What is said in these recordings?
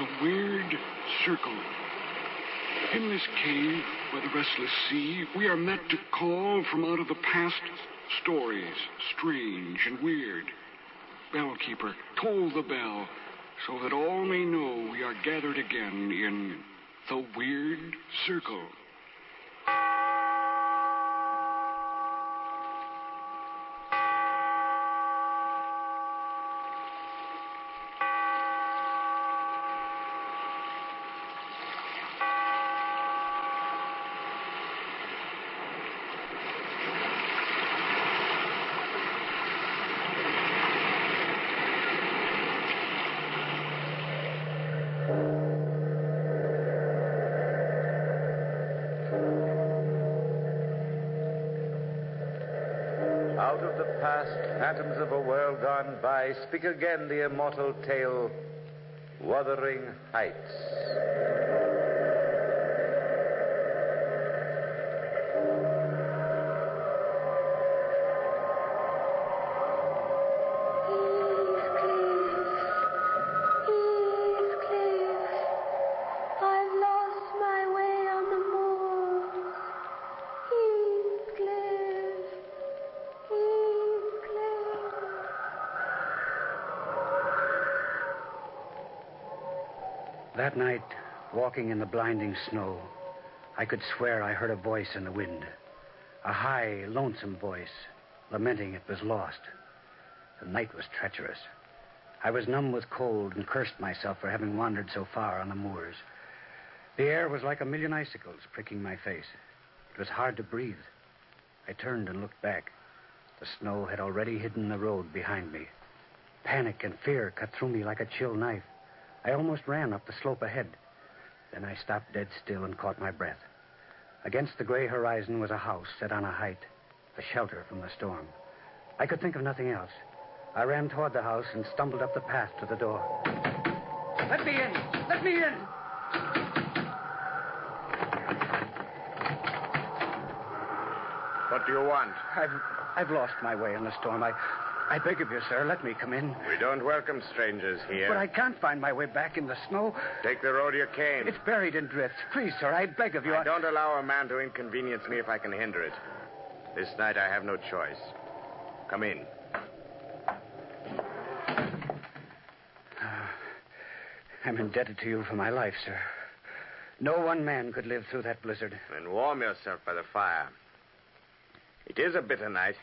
the weird circle. In this cave by the restless sea, we are met to call from out of the past stories, strange and weird. Bellkeeper, toll the bell, so that all may know we are gathered again in the weird circle. Out of the past, phantoms of a world gone by, speak again the immortal tale, Wuthering Heights. That night, walking in the blinding snow, I could swear I heard a voice in the wind. A high, lonesome voice, lamenting it was lost. The night was treacherous. I was numb with cold and cursed myself for having wandered so far on the moors. The air was like a million icicles pricking my face. It was hard to breathe. I turned and looked back. The snow had already hidden the road behind me. Panic and fear cut through me like a chill knife. I almost ran up the slope ahead. Then I stopped dead still and caught my breath. Against the gray horizon was a house set on a height, a shelter from the storm. I could think of nothing else. I ran toward the house and stumbled up the path to the door. Let me in! Let me in! What do you want? I've lost my way in the storm. I beg of you, sir, let me come in. We don't welcome strangers here. But I can't find my way back in the snow. Take the road you came. It's buried in drifts. Please, sir, I beg of you. I don't allow a man to inconvenience me if I can hinder it. This night I have no choice. Come in. I'm indebted to you for my life, sir. No one man could live through that blizzard. Then warm yourself by the fire. It is a bitter night.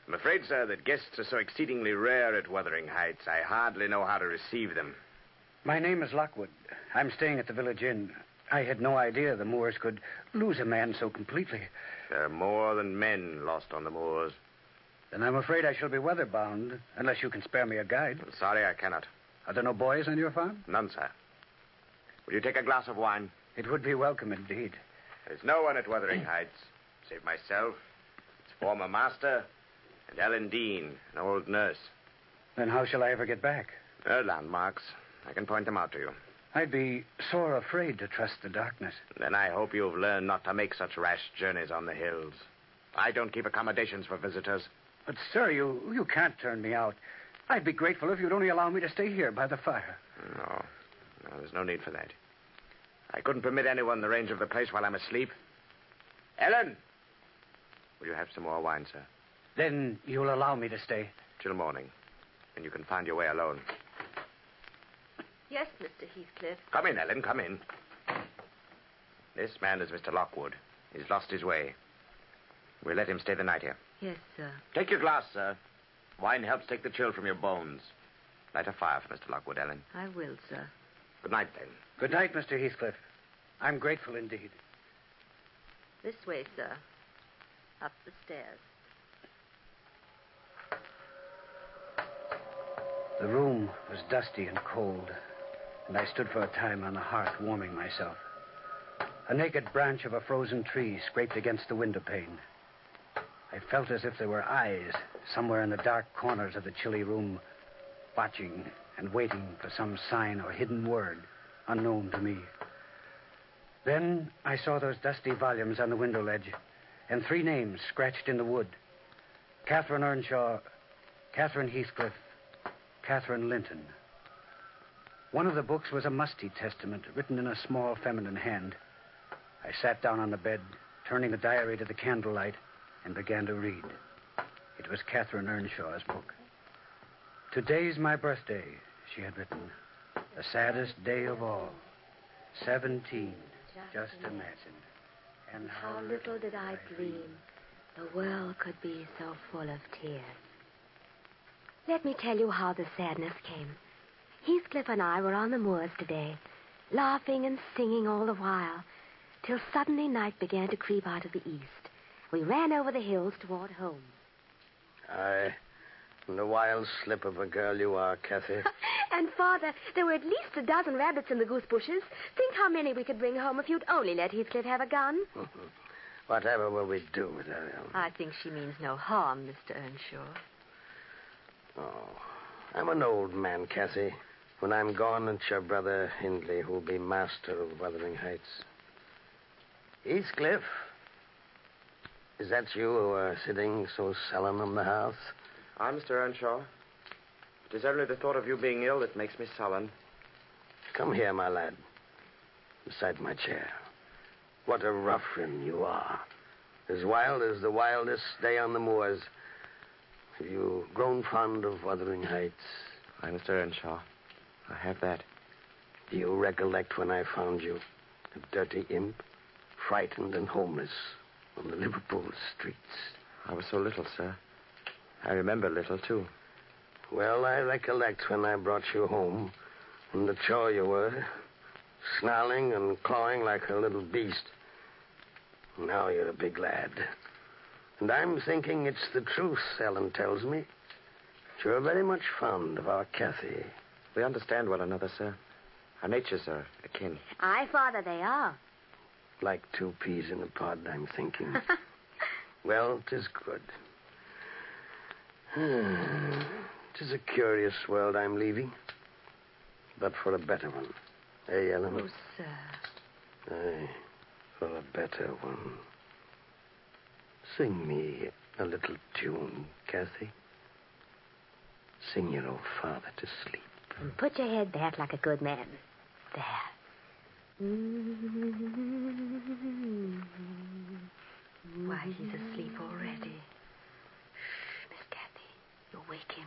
I'm afraid, sir, that guests are so exceedingly rare at Wuthering Heights, I hardly know how to receive them. My name is Lockwood. I'm staying at the village inn. I had no idea the moors could lose a man so completely. There are more than men lost on the moors. Then I'm afraid I shall be weather-bound, unless you can spare me a guide. I'm sorry I cannot. Are there no boys on your farm? None, sir. Will you take a glass of wine? It would be welcome indeed. There's no one at Wuthering Heights, save myself, its former master, and Ellen Dean, an old nurse. Then how shall I ever get back? There are landmarks. I can point them out to you. I'd be sore afraid to trust the darkness. Then I hope you've learned not to make such rash journeys on the hills. I don't keep accommodations for visitors. But, sir, you can't turn me out. I'd be grateful if you'd only allow me to stay here by the fire. No, there's no need for that. I couldn't permit anyone the range of the place while I'm asleep. Ellen! Will you have some more wine, sir? Then you'll allow me to stay? Till morning. And you can find your way alone. Yes, Mr. Heathcliff. Come in, Ellen, come in. This man is Mr. Lockwood. He's lost his way. We'll let him stay the night here. Yes, sir. Take your glass, sir. Wine helps take the chill from your bones. Light a fire for Mr. Lockwood, Ellen. I will, sir. Good night, then. Good night, Mr. Heathcliff. I'm grateful indeed. This way, sir. Up the stairs. The room was dusty and cold, and I stood for a time on the hearth warming myself. A naked branch of a frozen tree scraped against the window pane. I felt as if there were eyes somewhere in the dark corners of the chilly room, watching and waiting for some sign or hidden word unknown to me. Then I saw those dusty volumes on the window ledge, and 3 names scratched in the wood. Catherine Earnshaw, Catherine Heathcliff, Catherine Linton. One of the books was a musty testament written in a small feminine hand. I sat down on the bed, turning the diary to the candlelight, and began to read. It was Catherine Earnshaw's book. "Today's my birthday," she had written. "The saddest day of all. 17. Just imagine. And how little did I dream the world could be so full of tears. Let me tell you how the sadness came. Heathcliff and I were on the moors today, laughing and singing all the while, till suddenly night began to creep out of the east. We ran over the hills toward home. Aye. And a wild slip of a girl you are, Kathy. And, Father, there were at least a dozen rabbits in the goose bushes. Think how many we could bring home if you'd only let Heathcliff have a gun. Whatever will we do with her, Ellen? I think she means no harm, Mr. Earnshaw. Oh, I'm an old man, Kathy. When I'm gone, it's your brother Hindley who'll be master of Wuthering Heights. Heathcliff, is that you who are sitting so sullen on the hearth? I'm Mr. Earnshaw. It is only the thought of you being ill that makes me sullen. Come here, my lad, beside my chair. What a ruffian you are. As wild as the wildest day on the moors. Have you grown fond of Wuthering Heights? Aye, Mr. Earnshaw. I have that. Do you recollect when I found you, a dirty imp, frightened and homeless, on the Liverpool streets? I was so little, sir. I remember little, too. Well, I recollect when I brought you home, and the chore you were, snarling and clawing like a little beast. Now you're a big lad. And I'm thinking it's the truth, Ellen tells me. You're very much fond of our Kathy. We understand one another, sir. Our natures are akin. Aye, Father, they are. Like two peas in a pod, I'm thinking. Well, 'tis good. 'Tis a curious world I'm leaving, but for a better one. Eh, Ellen? Oh, sir. Aye, for a better one. Sing me a little tune, Kathy. Sing your old father to sleep. And put your head back like a good man. There. Why, he's asleep already. Shh, Miss Kathy. You'll wake him.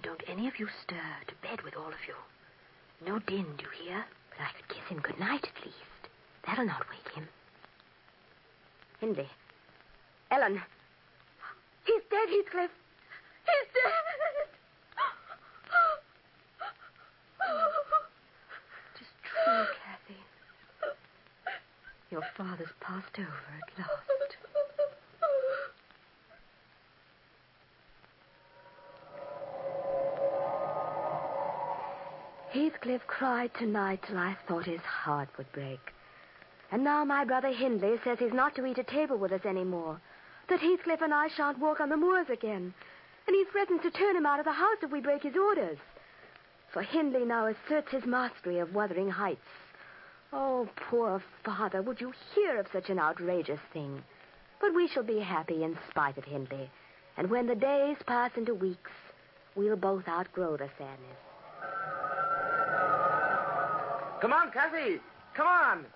Don't any of you stir. To bed with all of you. No din, do you hear? But I could kiss him good night at least. That'll not wake him. Hindley. Ellen. He's dead, Heathcliff. He's dead. Just true, Kathy. Your father's passed over at last. Heathcliff cried tonight till I thought his heart would break. And now my brother Hindley says he's not to eat at table with us anymore. That Heathcliff and I shan't walk on the moors again. And he threatens to turn him out of the house if we break his orders. For Hindley now asserts his mastery of Wuthering Heights. Oh, poor father, would you hear of such an outrageous thing? But we shall be happy in spite of Hindley. And when the days pass into weeks, we'll both outgrow the sadness. Come on, Kathy. Come on.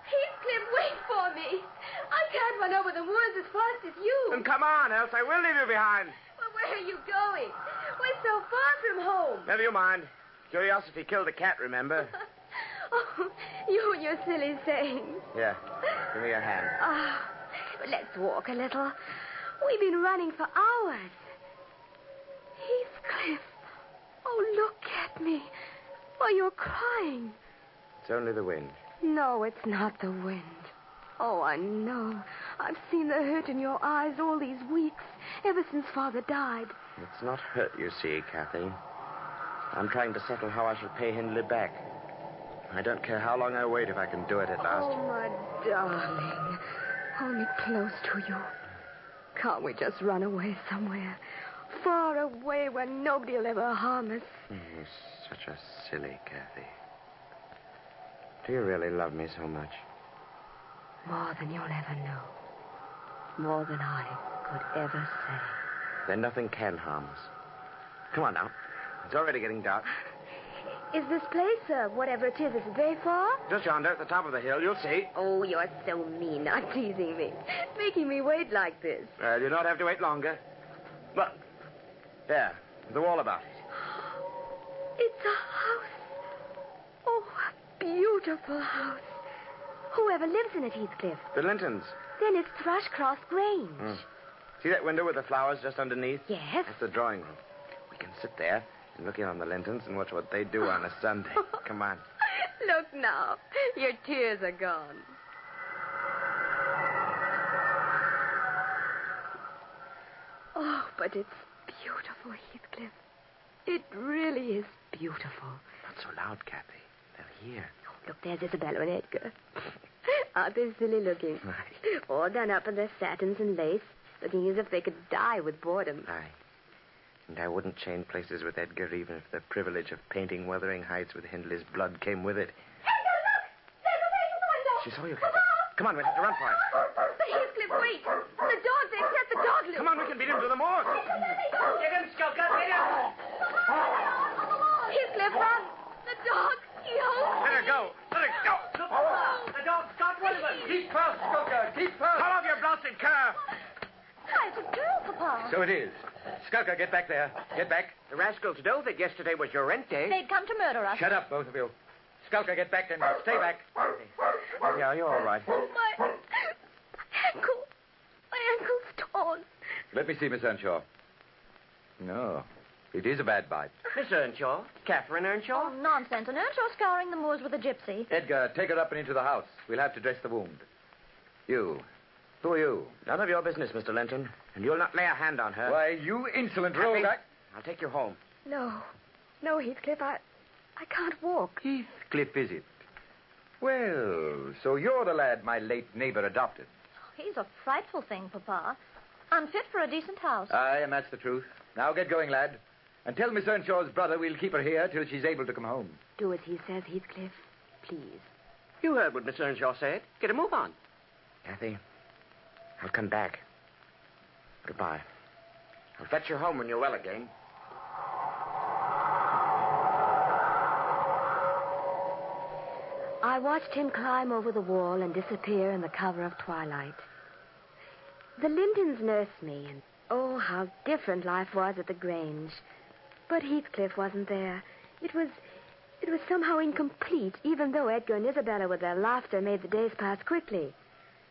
Heathcliff, wait for me. I can't run over the moors as fast as you. Then come on, else I will leave you behind. Well, where are you going? We're so far from home. Never you mind. Curiosity killed the cat, remember? Oh, you and your silly sayings. Here, give me your hand. Let's walk a little. We've been running for hours. Heathcliff. Oh, look at me. Why, you're crying. It's only the wind. No, it's not the wind. Oh, I know. I've seen the hurt in your eyes all these weeks, ever since Father died. It's not hurt, you see, Kathy. I'm trying to settle how I shall pay Hindley back. I don't care how long I wait if I can do it at last. Oh, my darling. Hold me close to you. Can't we just run away somewhere? Far away where nobody will ever harm us. You're such a silly Kathy. Do you really love me so much? More than you'll ever know. More than I could ever say. Then nothing can harm us. Come on now. It's already getting dark. Is this place, whatever it is it very far? Just yonder at the top of the hill, you'll see. Oh, you're so mean, not teasing me. Making me wait like this. Well, you don't have to wait longer. Look. There, the wall about it. It's a house. Oh, a beautiful house. Whoever lives in it, Heathcliff? The Lintons. Then it's Thrushcross Grange. See that window with the flowers just underneath? Yes. That's the drawing room. We can sit there and look in on the Lintons and watch what they do on a Sunday. Come on. Look now. Your tears are gone. Oh, but it's beautiful, Heathcliff. It really is beautiful. Not so loud, Kathy. They'll hear. Oh, look, there's Isabella and Edgar. Aren't they silly looking? Right. All done up in their satins and lace, looking as if they could die with boredom. Aye. And I wouldn't chain places with Edgar even if the privilege of painting Wuthering Heights with Hindley's blood came with it. Edgar, look! There's a man in the window! She saw you, Kathy. Come on, we have to run for it. The Heathcliff, wait! The dog there, set the dog loose! Come on, we can beat him to the moor. Get him, Skulker, get him! Heathcliff, run! The dog, Let her go. Let her go. The dog's got one of us. Keep close, Skulker, keep close. Call off your blasted cur. Hi, it's a girl, Papa. So it is. Skulker, get back there. Get back. The rascals know that yesterday was your rent day. They'd come to murder us. Shut up, both of you. Skulker, get back and stay back. Yeah, you're all right. My ankle. My ankle's torn. Let me see, Miss Earnshaw. No, it is a bad bite. Miss Earnshaw. Catherine Earnshaw. Oh, nonsense. An Earnshaw scouring the moors with a gypsy. Edgar, take her up and into the house. We'll have to dress the wound. You. Who are you? None of your business, Mr. Linton. And you'll not lay a hand on her. Why, you insolent Kathy, rogue. I'll take you home. No. No, Heathcliff, I can't walk. Heathcliff, is it? Well, so you're the lad my late neighbor adopted. He's a frightful thing, Papa. Unfit for a decent house. Aye, and that's the truth. Now get going, lad. And tell Miss Earnshaw's brother we'll keep her here till she's able to come home. Do as he says, Heathcliff. Please. You heard what Miss Earnshaw said. Get a move on. Kathy, I'll come back. Goodbye. I'll fetch you home when you're well again. I watched him climb over the wall and disappear in the cover of twilight. The Lintons nursed me, and oh, how different life was at the Grange. But Heathcliff wasn't there. It was somehow incomplete, even though Edgar and Isabella with their laughter made the days pass quickly.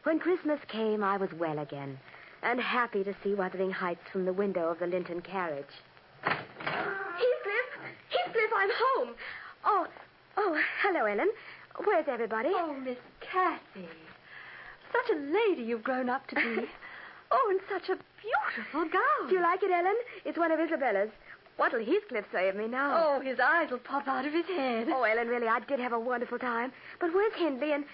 When Christmas came, I was well again, and happy to see Wuthering Heights from the window of the Linton carriage. Heathcliff, I'm home. Oh, hello, Ellen. Where's everybody? Oh, Miss Kathy. Such a lady you've grown up to be. Oh, and such a beautiful gown. Do you like it, Ellen? It's one of Isabella's. What'll Heathcliff say of me now? Oh, his eyes will pop out of his head. Oh, Ellen, really, I did have a wonderful time. But where's Hindley, and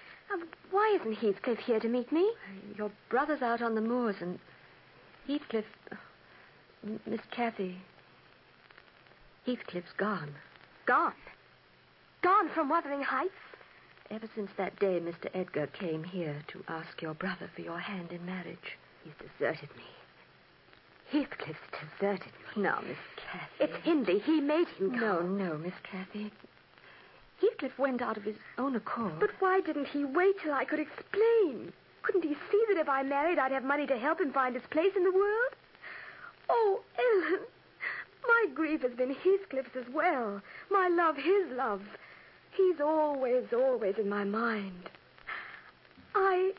why isn't Heathcliff here to meet me? Your brother's out on the moors, and Heathcliff... Miss Kathy... Heathcliff's gone. Gone? Gone from Wuthering Heights? Ever since that day Mr. Edgar came here to ask your brother for your hand in marriage. He's deserted me. Heathcliff's deserted me. Now, Miss Kathy... It's Hindley. He made him come. No, Miss Kathy. Heathcliff went out of his own accord. But why didn't he wait till I could explain? Couldn't he see that if I married, I'd have money to help him find his place in the world? Oh, Ellen, my grief has been Heathcliff's as well. My love, his love. He's always in my mind. I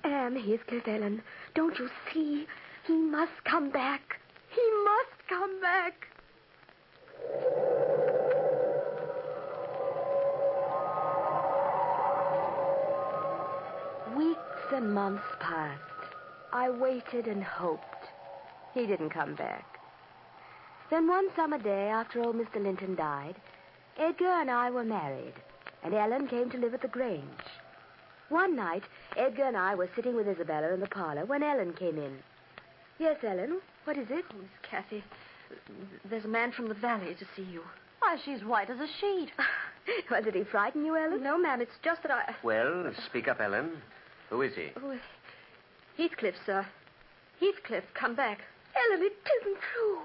am Heathcliff, Ellen. Don't you see? He must come back. He must come back. Weeks and months passed. I waited and hoped. He didn't come back. Then one summer day, after old Mr. Linton died, Edgar and I were married, and Ellen came to live at the Grange. One night, Edgar and I were sitting with Isabella in the parlor when Ellen came in. Yes, Ellen, what is it? Oh, Miss Kathy, there's a man from the valley to see you. Why, she's white as a sheet. Well, did he frighten you, Ellen? No, ma'am, it's just that I... Well, speak up, Ellen. Who is he? Oh, Heathcliff, sir. Heathcliff, come back. Ellen, it isn't true.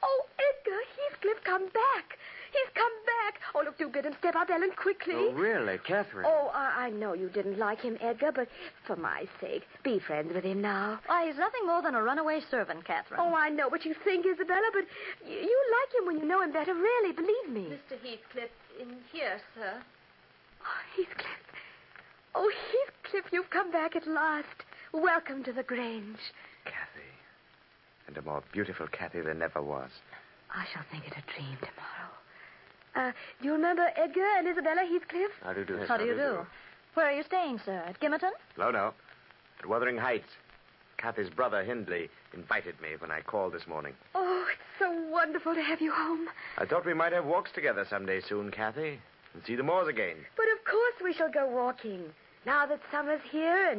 Oh, Edgar! Edgar, Heathcliff, come back. He's come back. Oh, look, do get him. Step out, Ellen, quickly. Oh, really, Catherine? Oh, I know you didn't like him, Edgar, but for my sake, be friends with him now. Why, he's nothing more than a runaway servant, Catherine. Oh, I know what you think, Isabella, but you like him when you know him better, really, believe me. Mr. Heathcliff, in here, sir. Oh, Heathcliff. Oh, Heathcliff, you've come back at last. Welcome to the Grange. Cathy. And a more beautiful Cathy there never was. I shall think it a dream tomorrow. Do you remember Edgar and Isabella Heathcliff? How do you do? How do you do? Where are you staying, sir? At Gimmerton? No. At Wuthering Heights. Cathy's brother, Hindley, invited me when I called this morning. Oh, it's so wonderful to have you home. I thought we might have walks together someday soon, Cathy, and see the moors again. But of course we shall go walking. Now that summer's here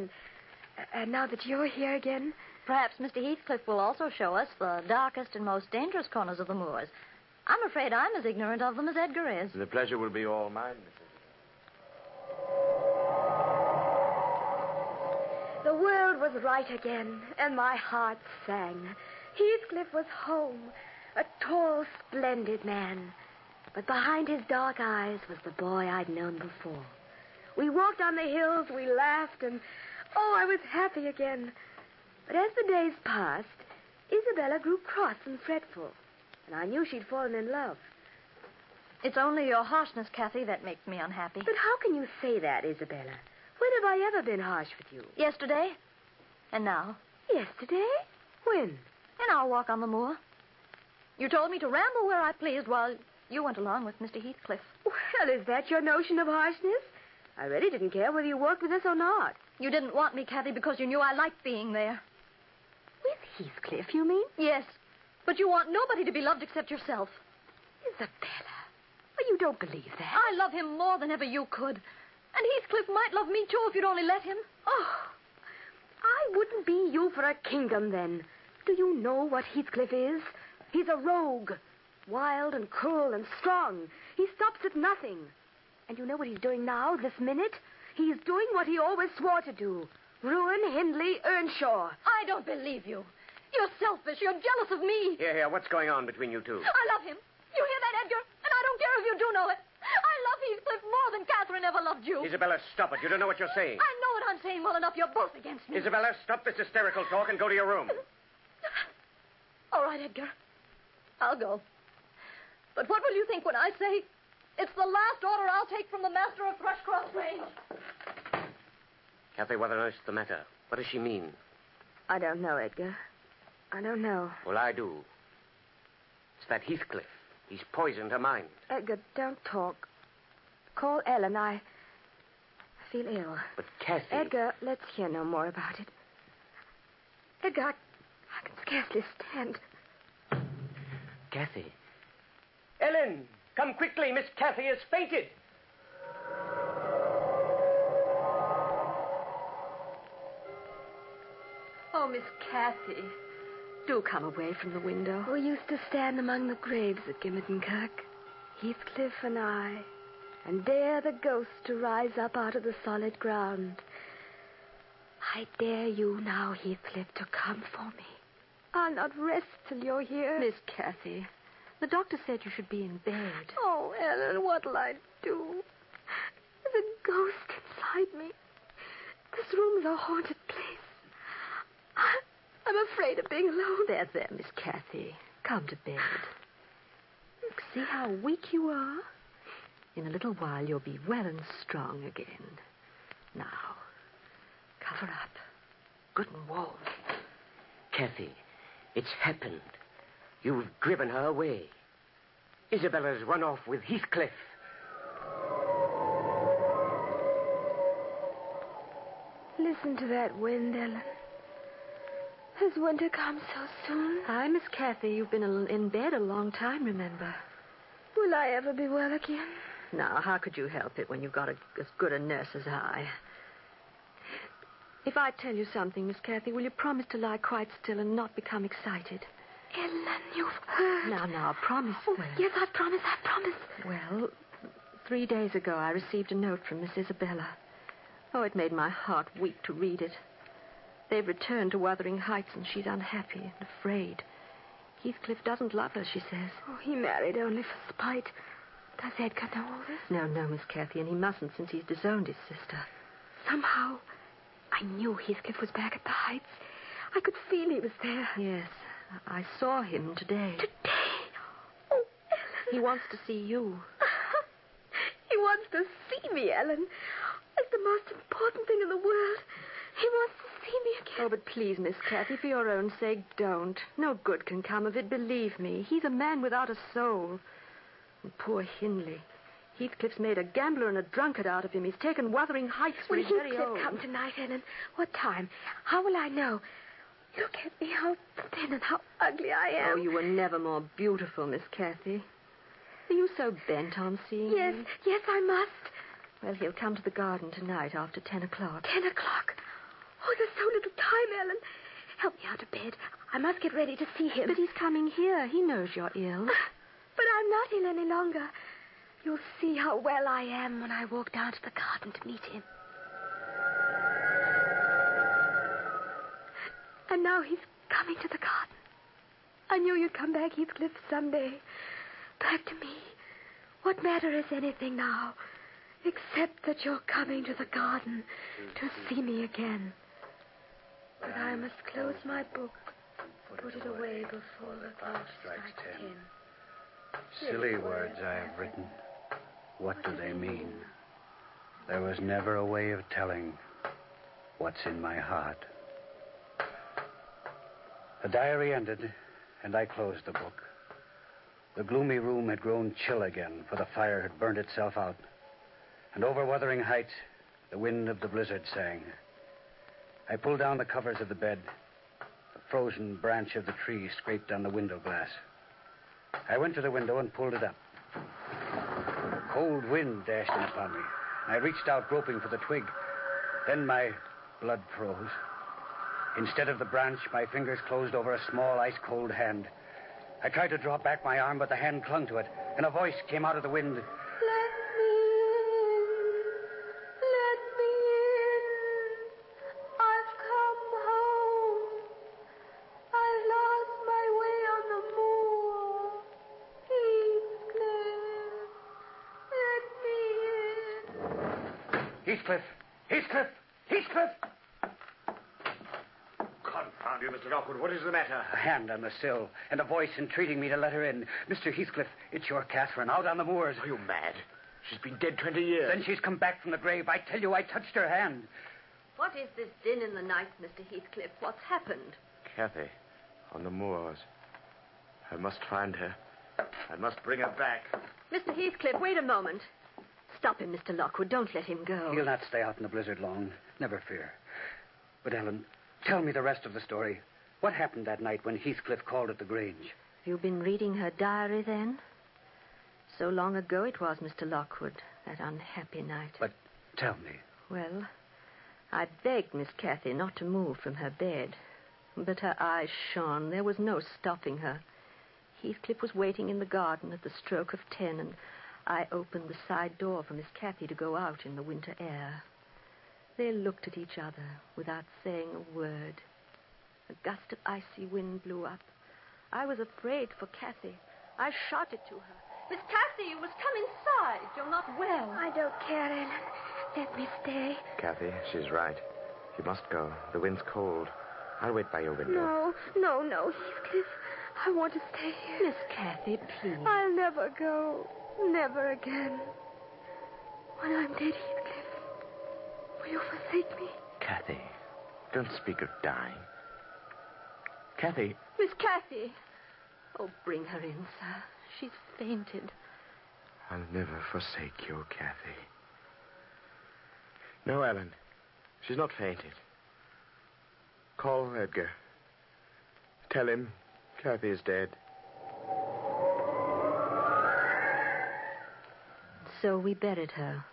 and now that you're here again. Perhaps Mr. Heathcliff will also show us the darkest and most dangerous corners of the moors. I'm afraid I'm as ignorant of them as Edgar is. The pleasure will be all mine, Mrs. The world was right again, and my heart sang. Heathcliff was home, a tall, splendid man. But behind his dark eyes was the boy I'd known before. We walked on the hills, we laughed, and, I was happy again. But as the days passed, Isabella grew cross and fretful, and I knew she'd fallen in love. It's only your harshness, Cathy, that makes me unhappy. But how can you say that, Isabella? When have I ever been harsh with you? Yesterday. And now. Yesterday? When? In our walk on the moor. You told me to ramble where I pleased while you went along with Mr. Heathcliff. Well, is that your notion of harshness? I really didn't care whether you walked with us or not. You didn't want me, Cathy, because you knew I liked being there. With Heathcliff, you mean? Yes. But you want nobody to be loved except yourself. Isabella. Well, you don't believe that. I love him more than ever you could. And Heathcliff might love me, too, if you'd only let him. Oh, I wouldn't be you for a kingdom, then. Do you know what Heathcliff is? He's a rogue. Wild and cruel and strong. He stops at nothing. And you know what he's doing now, this minute? He's doing what he always swore to do. Ruin Hindley Earnshaw. I don't believe you. You're selfish. You're jealous of me. Here. What's going on between you two? I love him. You hear that, Edgar? And I don't care if you do know it. I love Heathcliff more than Catherine ever loved you. Isabella, stop it. You don't know what you're saying. I know what I'm saying well enough. You're both against me. Isabella, stop this hysterical talk and go to your room. All right, Edgar. I'll go. But what will you think when I say it's the last order I'll take from the master of Thrushcross Range? Cathy, what on earth's the matter? What does she mean? I don't know, Edgar. I don't know. Well, I do. It's that Heathcliff. He's poisoned her mind. Edgar, don't talk. Call Ellen. I feel ill. But Cathy... Edgar, let's hear no more about it. Edgar, I can scarcely stand. Cathy. Ellen, come quickly. Miss Cathy has fainted. Oh, Miss Cathy, do come away from the window. We used to stand among the graves at Gimmerton Kirk, Heathcliff and I, and dare the ghosts to rise up out of the solid ground. I dare you now, Heathcliff, to come for me. I'll not rest till you're here. Miss Cathy, the doctor said you should be in bed. Oh, Ellen, what'll I do? There's a ghost inside me. This room's a haunted place. I'm afraid of being alone. There, Miss Cathy. Come to bed. Look, see how weak you are? In a little while, you'll be well and strong again. Now, cover up. Good and warm. Cathy, it's happened. You've driven her away. Isabella's run off with Heathcliff. Listen to that wind, Ellen. Has winter come so soon? Hi, Miss Cathy. You've been in bed a long time, remember? Will I ever be well again? Now, how could you help it when you've got as good a nurse as I? If I tell you something, Miss Cathy, will you promise to lie quite still and not become excited? Ellen, you've heard. Now, promise. Oh, yes, I promise. Well, 3 days ago, I received a note from Miss Isabella. Oh, it made my heart weak to read it. They've returned to Wuthering Heights, and she's unhappy and afraid. Heathcliff doesn't love her, she says. Oh, he married only for spite. Does Edgar know all this? No, Miss Cathy, and he mustn't since he's disowned his sister. Somehow, I knew Heathcliff was back at the Heights. I could feel he was there. Yes, I saw him today. Today? Oh, Ellen. He wants to see you. He wants to see me, Ellen. It's the most important thing in the world. He wants to see me again. Oh, but please, Miss Cathy, for your own sake, don't. No good can come of it, believe me. He's a man without a soul. And poor Hindley. Heathcliff's made a gambler and a drunkard out of him. He's taken Wuthering Heights for Will his very Heathcliff own. come tonight, Ellen? What time? How will I know? Look at me, how thin and how ugly I am. Oh, you were never more beautiful, Miss Cathy. Are you so bent on seeing him? Yes, I must. Well, he'll come to the garden tonight after 10 o'clock. 10 o'clock? Oh, there's so little time, Ellen. Help me out of bed. I must get ready to see him. But he's coming here. He knows you're ill. But I'm not ill any longer. You'll see how well I am when I walk down to the garden to meet him. And now he's coming to the garden. I knew you'd come back, Heathcliff, someday. Back to me. What matter is anything now, except that you're coming to the garden to see me again. But I must close my book, put it away before the clock strikes 10. Silly words I have written. What do they mean? There was never a way of telling what's in my heart. The diary ended, and I closed the book. The gloomy room had grown chill again, for the fire had burned itself out. And over Wuthering Heights, the wind of the blizzard sang. I pulled down the covers of the bed. The frozen branch of the tree scraped on the window glass. I went to the window and pulled it up. A cold wind dashed in upon me. I reached out, groping for the twig. Then my blood froze. Instead of the branch, my fingers closed over a small, ice-cold hand. I tried to draw back my arm, but the hand clung to it, and a voice came out of the wind. Let me in. Let me in. I've come home. I lost my way on the moor. Heathcliff, let me in. Heathcliff! Heathcliff! Heathcliff! Confound you, Mr. Lockwood. What is the matter? A hand on the sill, and a voice entreating me to let her in. Mr. Heathcliff, it's your Catherine, out on the moors. Are you mad? She's been dead 20 years. Then she's come back from the grave. I tell you, I touched her hand. What is this din in the night, Mr. Heathcliff? What's happened? Cathy, on the moors. I must find her. I must bring her back. Mr. Heathcliff, wait a moment. Stop him, Mr. Lockwood. Don't let him go. He'll not stay out in the blizzard long. Never fear. But, Ellen, tell me the rest of the story. What happened that night when Heathcliff called at the Grange? You've been reading her diary, then? So long ago it was, Mr. Lockwood, that unhappy night. But tell me. Well, I begged Miss Cathy not to move from her bed. But her eyes shone. There was no stopping her. Heathcliff was waiting in the garden at the stroke of 10, and I opened the side door for Miss Cathy to go out in the winter air. They looked at each other without saying a word. A gust of icy wind blew up. I was afraid for Cathy. I shouted to her. Miss Cathy, you must come inside. You're not well. I don't care, Ellen. Let me stay. Cathy, she's right. You must go. The wind's cold. I'll wait by your window. No, Heathcliff. I want to stay here. Miss Cathy, please. I'll never go. Never again. When I'm dead, Heathcliff, will you forsake me? Cathy, don't speak of dying. Cathy. Miss Cathy. Oh, bring her in, sir. She's fainted. I'll never forsake you, Cathy. No, Ellen. She's not fainted. Call Edgar. Tell him Cathy is dead. So we buried her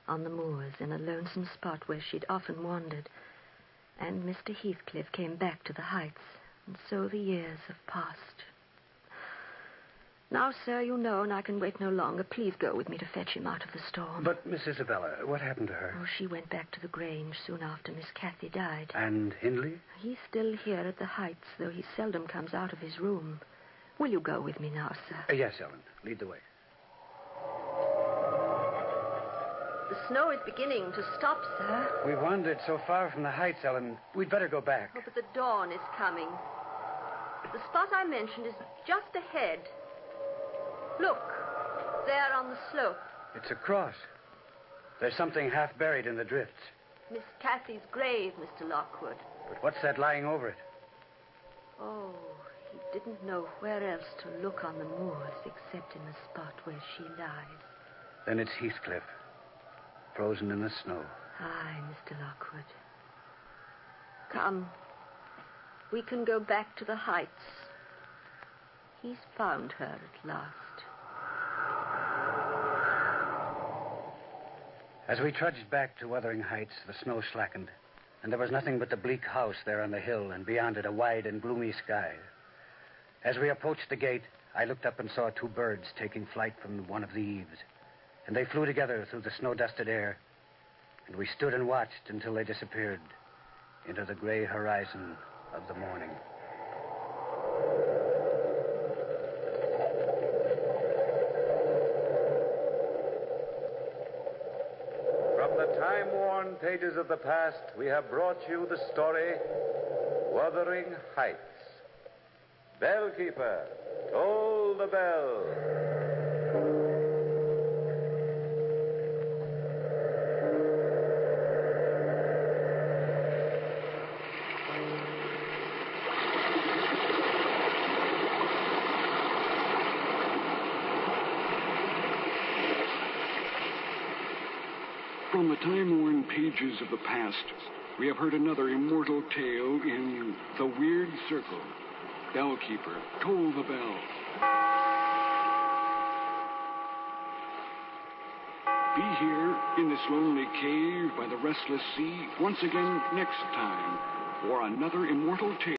on the moors in a lonesome spot where she'd often wandered. And Mr. Heathcliff came back to the Heights. And so the years have passed. Now, sir, you know, and I can wait no longer. Please go with me to fetch him out of the storm. But, Miss Isabella, what happened to her? Oh, she went back to the Grange soon after Miss Cathy died. And Hindley? He's still here at the Heights, though he seldom comes out of his room. Will you go with me now, sir? Yes, Ellen. Lead the way. The snow is beginning to stop, sir. We wandered so far from the heights, Ellen. We'd better go back. Oh, but the dawn is coming. The spot I mentioned is just ahead. Look, there on the slope. It's a cross. There's something half buried in the drifts. Miss Cathy's grave, Mr. Lockwood. But what's that lying over it? Oh, he didn't know where else to look on the moors except in the spot where she lies. Then it's Heathcliff, frozen in the snow. Aye, Mr. Lockwood. Come. We can go back to the heights. He's found her at last. As we trudged back to Wuthering Heights, the snow slackened, and there was nothing but the bleak house there on the hill, and beyond it a wide and gloomy sky. As we approached the gate, I looked up and saw two birds taking flight from one of the eaves, and they flew together through the snow-dusted air, and we stood and watched until they disappeared into the gray horizon of the morning. From the time-worn pages of the past, we have brought you the story, Wuthering Heights. Bellkeeper, toll the bell. From the time-worn pages of the past, we have heard another immortal tale in The Weird Circle. Bellkeeper, toll the bell. Be here in this lonely cave by the restless sea once again next time for another immortal tale.